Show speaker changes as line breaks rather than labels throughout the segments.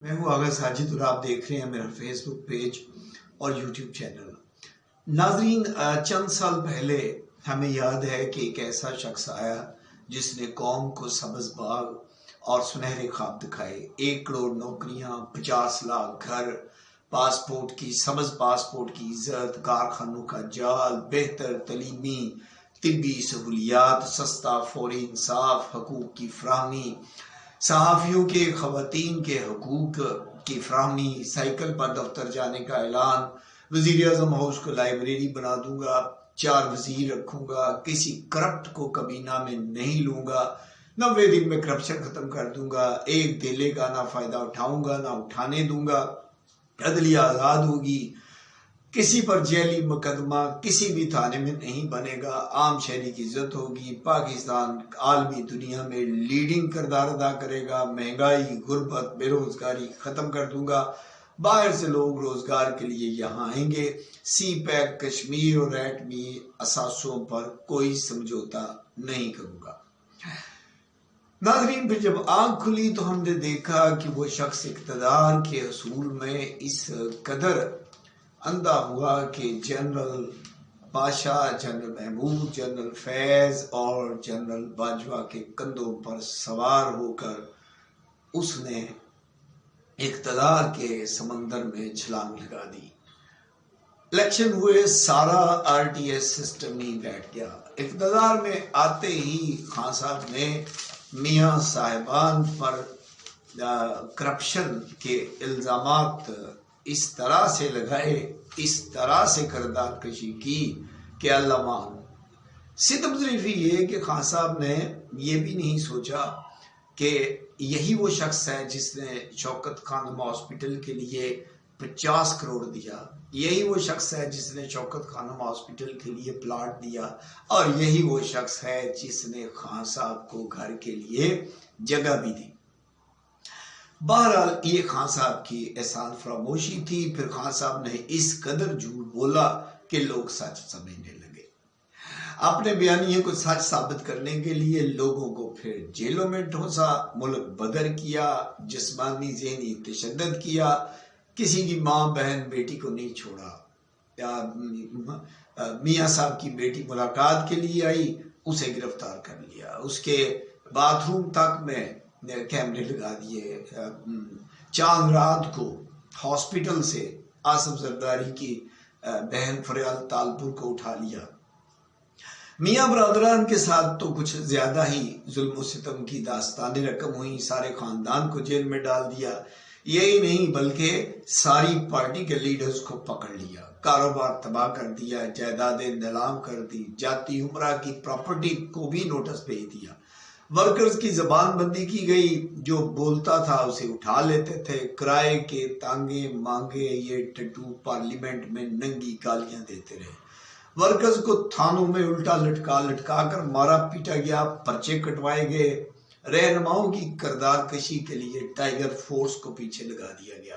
میں ہوں آغا ساجد اور آپ دیکھ رہے ہیں میرا فیس بک پیج اور یوٹیوب چینل۔ ناظرین، چند سال پہلے ہمیں یاد ہے کہ ایک ایسا شخص آیا جس نے قوم کو سبز باغ اور سنہرے خواب دکھائے۔ 1 کروڑ نوکریاں، 50 لاکھ گھر، سبز پاسپورٹ کی عزت، کارخانوں کا جال، بہتر تعلیمی طبی سہولیات، سستا فوری انصاف، حقوق کی فراہمی، صحافیوں کے خواتین کے حقوق کی فراہمی، سائیکل پر دفتر جانے کا اعلان، وزیر اعظم ہاؤس کو لائبریری بنا دوں گا، 4 وزیر رکھوں گا، کسی کرپٹ کو کابینہ میں نہیں لوں گا، 90 دن میں کرپشن ختم کر دوں گا، ایک دھیلے کا نہ فائدہ اٹھاؤں گا نہ اٹھانے دوں گا، عدلیہ آزاد ہوگی، کسی پر جیلی مقدمہ کسی بھی تھانے میں نہیں بنے گا، عام شہری کی عزت ہوگی، پاکستان عالمی دنیا میں لیڈنگ کردار ادا کرے گا، مہنگائی، غربت، بے روزگاری ختم کر دوں گا، باہر سے لوگ روزگار کے لیے یہاں آئیں گے، سی پیک کشمیر اور ایٹمی اثاثوں پر کوئی سمجھوتا نہیں کروں گا۔ ناظرین، پھر جب آنکھ کھلی تو ہم نے دیکھا کہ وہ شخص اقتدار کے حصول میں اس قدر اندھا ہوا کہ جنرل بادشاہ، جنرل محمود، جنرل فیض اور جنرل باجوہ کے کندھوں پر سوار ہو کر اس نے اقتدار کے سمندر میں چھلانگ لگا دی۔ الیکشن ہوئے، سارا RTS سسٹم ہی بیٹھ گیا۔ اقتدار میں آتے ہی خان صاحب نے میاں صاحبان پر کرپشن کے الزامات اس طرح سے لگائے، اس طرح سے کردار کشی کی کہ اللہ مان۔ ستم ظریفی یہ کہ خان صاحب نے یہ بھی نہیں سوچا کہ یہی وہ شخص ہے جس نے شوکت خانم ہاسپٹل کے لیے 50 کروڑ دیا، یہی وہ شخص ہے جس نے شوکت خانم ہاسپٹل کے لیے پلاٹ دیا، اور یہی وہ شخص ہے جس نے خان صاحب کو گھر کے لیے جگہ بھی دی۔ بہرحال یہ خان صاحب کی احسان فراموشی تھی۔ پھر خان صاحب نے اس قدر جھوٹ بولا کہ لوگ سچ سمجھنے لگے۔ اپنے بیانیے کو سچ ثابت کرنے کے لیے لوگوں کو پھر جیلوں میں ٹھونسا، ملک بدر کیا، جسمانی ذہنی تشدد کیا، کسی کی ماں بہن بیٹی کو نہیں چھوڑا۔ میاں صاحب کی بیٹی ملاقات کے لیے آئی، اسے گرفتار کر لیا، اس کے باتھ روم تک میں کیمرے لگا دیے۔ چاند رات کو ہاسپٹل سے آصف زرداری کی بہن فریال تالپور کو اٹھا لیا۔ میاں برادران کے ساتھ تو کچھ زیادہ ہی ظلم و ستم کی داستانیں رقم ہوئی، سارے خاندان کو جیل میں ڈال دیا۔ یہی نہیں بلکہ ساری پارٹی کے لیڈرز کو پکڑ لیا، کاروبار تباہ کر دیا، جائیدادیں نیلام کر دی، جاتی عمرہ کی پراپرٹی کو بھی نوٹس بھیج دیا، ورکرز کی زبان بندی کی گئی، جو بولتا تھا اسے اٹھا لیتے تھے، کرائے کے تانگے مانگے یہ ٹٹو پارلیمنٹ میں ننگی گالیاں دیتے رہے، ورکرز کو تھانوں میں الٹا لٹکا کر مارا پیٹا گیا، پرچے کٹوائے گئے، رہنماؤں کی کردار کشی کے لیے ٹائیگر فورس کو پیچھے لگا دیا گیا،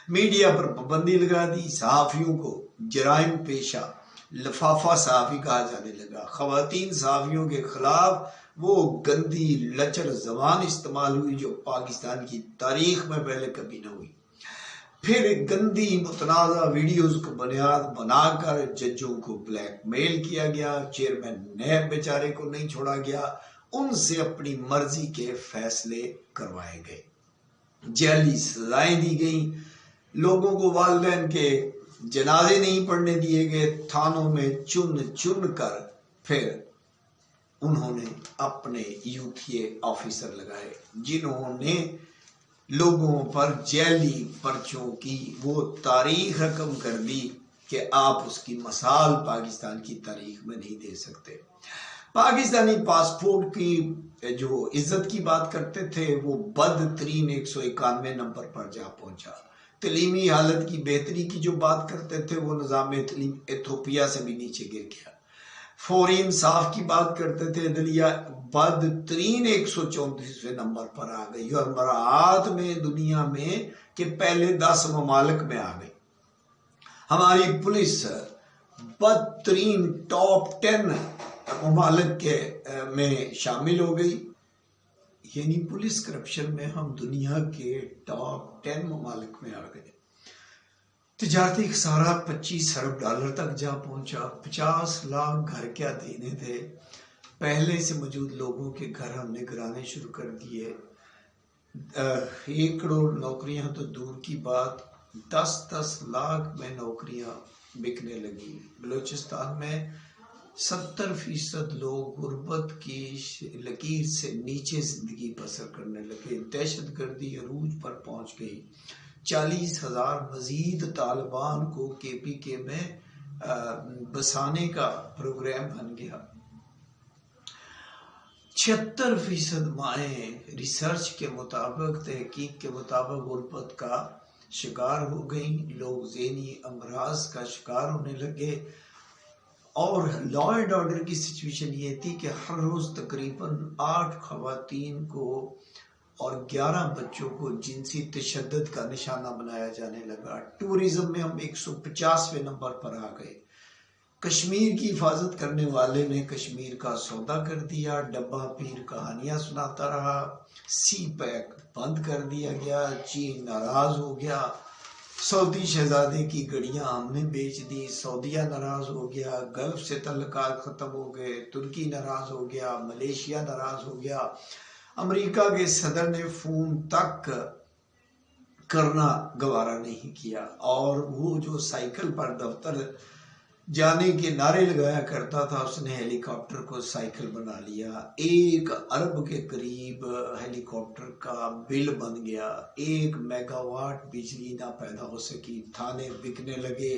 میڈیا پر پابندی لگا دی، صحافیوں کو جرائم پیشہ لفافہ صحافی کہا جانے لگا، خواتین صحافیوں کے خلاف وہ گندی لچر زبان استعمال ہوئی جو پاکستان کی تاریخ میں پہلے کبھی نہ ہوئی، پھر گندی متنازع ویڈیوز کو بنیاد بنا کر ججوں کو بلیک میل کیا گیا، چیئرمین نیب بیچارے کو نہیں چھوڑا گیا، ان سے اپنی مرضی کے فیصلے کروائے گئے، جعلی سزائیں دی گئیں، لوگوں کو والدین کے جنازے نہیں پڑھنے دیے گئے، تھانوں میں چن کر پھر انہوں نے اپنے یوتھیے آفیسر لگائے جنہوں نے لوگوں پر جعلی پرچوں کی وہ تاریخ رقم کر دی کہ آپ اس کی مثال پاکستان کی تاریخ میں نہیں دے سکتے۔ پاکستانی پاسپورٹ کی جو عزت کی بات کرتے تھے وہ بدترین 191 نمبر پر جا پہنچا، تعلیمی حالت کی بہتری کی جو بات کرتے تھے وہ نظام تعلیم ایتھوپیا سے بھی نیچے گر گیا، فوری انصاف کی بات کرتے تھے، عدلیہ بدترین 134ویں نمبر پر آ گئی، اور مراعات میں دنیا میں کہ پہلے 10 ممالک میں آ گئی، ہماری پولیس بدترین ٹاپ 10 ممالک میں شامل ہو گئی۔ یعنی پولیس کرپشن میں ہم دنیا کے ٹاپ 10 ممالک میں آ گئے۔ تجارتی خسارہ 25 ارب ڈالر تک جا پہنچا۔ 50 لاکھ گھر کیا دینے تھے، پہلے سے موجود لوگوں کے گھر ہم نے گرانے شروع کر دیے۔ 1 کروڑ نوکریاں تو دور کی بات، 10 لاکھ میں نوکریاں بکنے لگی۔ بلوچستان میں 70% لوگ غربت کی لکیر سے نیچے زندگی بسر کرنے لگے۔ دہشت گردی عروج پر پہنچ گئی۔ 40,000 مزید طالبان کو KPK میں بسانے کا پروگرام بن گیا۔ 76% مائیں ریسرچ کے مطابق، تحقیق کے مطابق غربت کا شکار ہو گئیں۔ لوگ ذہنی امراض کا شکار ہونے لگے، اور لا اینڈ آرڈر کی سچویشن یہ تھی کہ ہر روز تقریباً 8 خواتین کو اور 11 بچوں کو جنسی تشدد کا نشانہ بنایا جانے لگا۔ ٹورزم میں ہم 150ویں نمبر پر آ گئے۔ کشمیر کی حفاظت کرنے والے نے کشمیر کا سودا کر دیا۔ ڈبہ پیر کہانیاں سناتا رہا۔ سی پیک بند کر دیا گیا۔ چین ناراض ہو گیا۔ سعودی شہزادے کی گڑیاں ہم نے بیچ دی۔ سعودیہ ناراض ہو گیا۔ گلف سے تعلقات ختم ہو گئے۔ ترکی ناراض ہو گیا۔ ملیشیا ناراض ہو گیا۔ امریکہ کے صدر نے فون تک کرنا گوارا نہیں کیا، اور وہ جو سائیکل پر دفتر جانے کے نعرے لگایا کرتا تھا، اس نے ہیلی کاپٹر کو سائیکل بنا لیا۔ 1 ارب کے قریب ہیلی کاپٹر کا بل بن گیا۔ 1 میگا واٹ بجلی نہ پیدا ہو سکی۔ تھانے بکنے لگے۔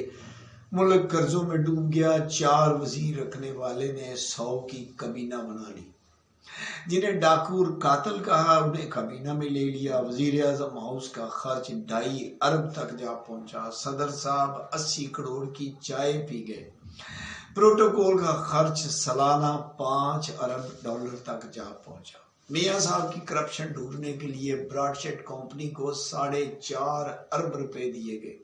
ملک قرضوں میں ڈوب گیا۔ 4 وزیر رکھنے والے نے 100 کی کابینہ بنا لی۔ جنہیں ڈاکو اور قاتل کہا، انہیں کابینہ میں لے لیا۔ وزیر اعظم ہاؤس کا خرچ 2.5 ارب تک جا پہنچا۔ صدر صاحب 80 کروڑ کی چائے پی گئے۔ پروٹوکول کا خرچ سالانہ 5 ارب ڈالر تک جا پہنچا۔ میاں صاحب کی کرپشن ڈھونڈنے کے لیے براڈ شیٹ کمپنی کو 4.5 ارب روپے دیے گئے۔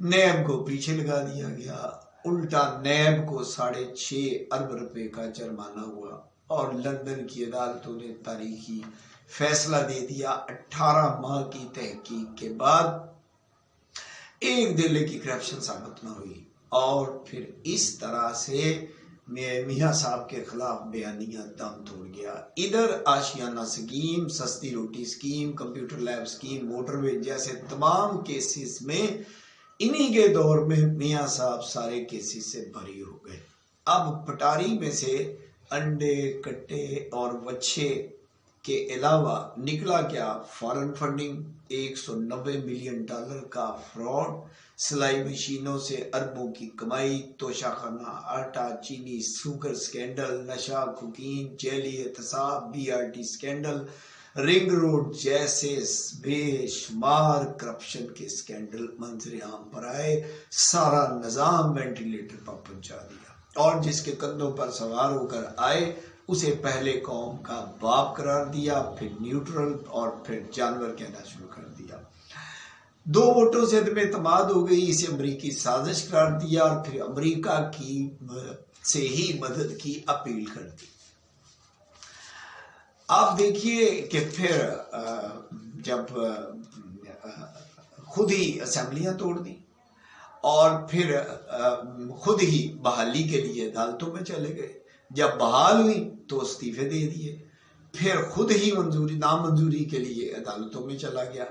نیب کو پیچھے لگا دیا گیا۔ الٹا نیب کو 6.5 ارب روپے کا جرمانہ ہوا، اور لندن کی عدالتوں نے تاریخی فیصلہ دے دیا۔ 18 ماہ کی تحقیق کے بعد 1 دلے کی کرپشن ثابت نہ ہوئی، اور پھر اس طرح سے میاں صاحب کے خلاف بیانیہ دم توڑ گیا۔ ادھر آشیانہ سکیم، سستی روٹی scheme, computer lab scheme, motorway جیسے تمام کیسز میں انہی کے دور میں میاں صاحب سارے کیسز سے بری ہو گئے۔ اب پٹاری میں سے انڈے، کٹے اور وچھے کے علاوہ نکلا کیا؟ فارن فنڈنگ، 190 ملین ڈالر کا فراڈ، سلائی مشینوں سے اربوں کی کمائی، توشہ خانہ، آٹا، چینی، شوگر سکینڈل، نشہ، کوکین، جعلی احتساب، BRT سکینڈل، رنگ روڈ جیسے بے شمار کرپشن کے سکینڈل منظر عام پر آئے۔ سارا نظام وینٹیلیٹر پر پہنچا دیا، اور جس کے کندھوں پر سوار ہو کر آئے اسے پہلے قوم کا باپ قرار دیا، پھر نیوٹرل، اور پھر جانور کہنا شروع کر دیا۔ 2 ووٹوں سے عدم اعتماد ہو گئی، اسے امریکی سازش قرار دیا، اور پھر امریکہ کی سے ہی مدد کی اپیل کر دی۔ آپ دیکھیے کہ پھر جب خود ہی اسمبلیاں توڑ دی، اور پھر خود ہی بحالی کے لیے عدالتوں میں چلے گئے۔ جب بحال ہوئی تو استعفے دے دیے، پھر خود ہی نامنظوری کے لیے عدالتوں میں چلا گیا،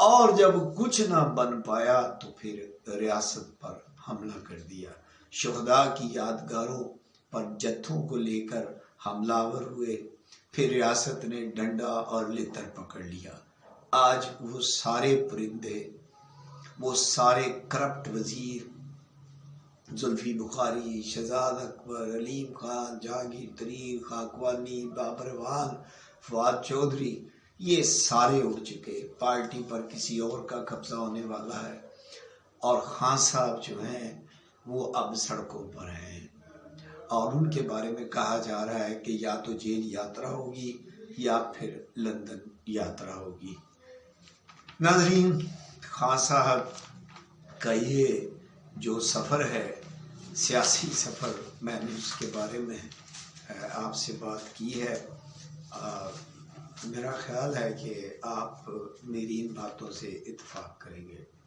اور جب کچھ نہ بن پایا تو پھر ریاست پر حملہ کر دیا۔ شہداء کی یادگاروں پر جتھوں کو لے کر حملہ آور ہوئے، پھر ریاست نے ڈنڈا اور لتر پکڑ لیا۔ آج وہ سارے پرندے، وہ سارے کرپٹ وزیر، زلفی بخاری، شہزاد اکبر، علیم خان، جہانگیر ترین، خاکوانی، بابر اعوان، فواد چودھری، یہ سارے اڑ چکے۔ پارٹی پر کسی اور کا قبضہ ہونے والا ہے، اور خان صاحب جو ہیں وہ اب سڑکوں پر ہیں، اور ان کے بارے میں کہا جا رہا ہے کہ یا تو جیل یاترا ہوگی یا پھر لندن یاترا ہوگی۔ ناظرین، خان صاحب کا یہ جو سفر ہے، سیاسی سفر، میں نے اس کے بارے میں آپ سے بات کی ہے۔ میرا خیال ہے کہ آپ میری ان باتوں سے اتفاق کریں گے.